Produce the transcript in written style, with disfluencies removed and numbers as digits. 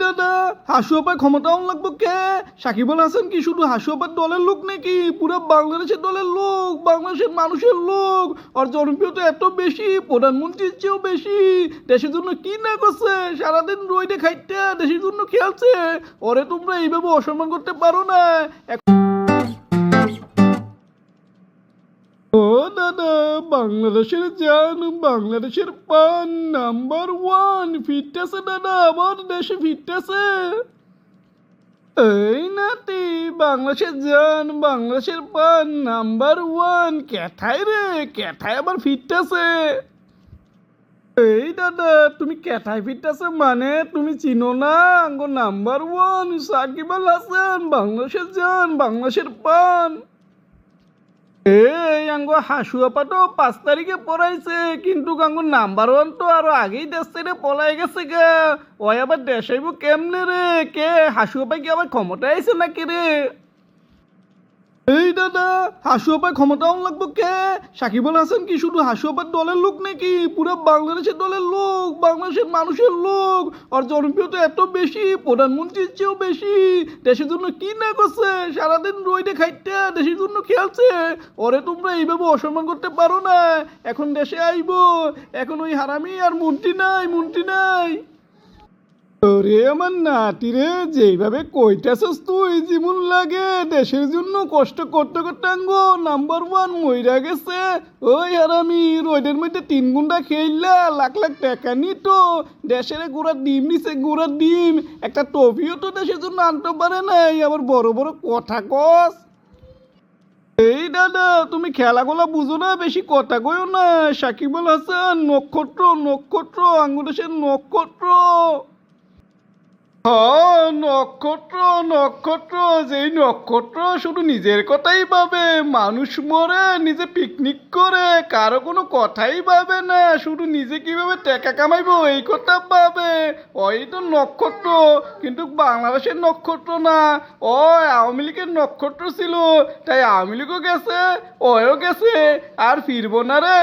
দাদা, হাসুয়াপায় ক্ষমতা লাগবো কে? সাকিবুল হাসান কি শুধু হাসুয়াপার দলের লোক নাকি? পুরো বাংলাদেশের দলের লোক, বাংলাদেশের মানুষের লোক। আর জনপ্রিয়তা এত বেশি, প্রধানমন্ত্রীর চেয়েও বেশি। দেশের জন্য কি না করছে, সারাদিন রইডে খাইতে দেশের জন্য খেলছে। ওরে তোমরা এইভাবে অসম্মান করতে পারো না। ও দাদা, বাংলাদেশের জান, বাংলাদেশের পান নাম্বার ওয়ান ফিটতেছে দাদা, আমার দেশে ফিটতেছে। এই নাতি, বাংলাদেশের জান, বাংলাদেশের পান নাম্বার ওয়ান কেথায় রে, কেথায় আবার ফিটতেছে? এই দাদা, তুমি কেথায় ফিটতেছে মানে তুমি চিনো না? আঙ্গো নাম্বার ওয়ান সাকিব আল হাসান, বাংলাদেশের জান, বাংলাদেশের পান। এই আঙ্গো হাসুয়াপা তো 5 তারিখে পড়াইছে, কিন্তু আঙ্গো নাম্বার ওয়ান তো আরো আগেই দেশ থেকে পলাই গেছে গা। ওই আবার দেশ আইব কেমনে রে? কে হাসুয়াপা কি আবার ক্ষমতা আইছে নাকি রে? এই দাদা, হাসুয়াপায় ক্ষমতা লাগবো কে? সাকিবুল হাসান কি শুধু হাসুয়াপার দলের লোক নাকি? পুরো বাংলাদেশের দলের লোক, বাংলাদেশের মানুষের লোক। আর জনপ্রিয়তা এত বেশি, প্রধানমন্ত্রীর চেয়েও বেশি। দেশের জন্য কি না করছে, সারাদিন রইডে খাইতে দেশের জন্য খেলছে। ওরে তোমরা এইভাবে অসম্মান করতে পারো না। এখন দেশে আইবো, এখন ওই হারামি আর মন্ত্রী নাই, মন্ত্রী নাই। ওরে আমার নাতি রে, যেইভাবে কইতাছস তুই যেমন লাগে দেশের জন্য কষ্ট করতে করতে আঙ্গো নাম্বার ওয়ান মইরা গেছে। ওই হারামি রোডের মধ্যে 3 ঘন্টা খেললা লাখ লাখ টাকা নিত। দেশের গুড়ার ডিম নিছে, গুড়ার ডিম। একটা ট্রফিও তো দেশের জন্য আনতে পারে নাই, আবার বড় বড় কথা কস। এই দাদা, তুমি খেলাগুলা বুঝো না, বেশি কথা কইও না। সাকিবুল হাসান নক্ষত্র, নক্ষত্র, আঙ্গুদেশের নক্ষত্র। হ্যাঁ, নক্ষত্র, নক্ষত্র। যেই নক্ষত্র শুধু নিজের কথাই ভাবে, মানুষ মরে নিজে পিকনিক করে, কারো কোনো কথাই ভাবে না, শুধু নিজে কিভাবে টাকা কামাইবো এই কথা ভাবে। ওই তো নক্ষত্র, কিন্তু বাংলাদেশের নক্ষত্র না। ও আওয়ামী লীগের নক্ষত্র ছিল, তাই আওয়ামী লীগও গেছে, ওও গেছে, আর ফিরবো না রে।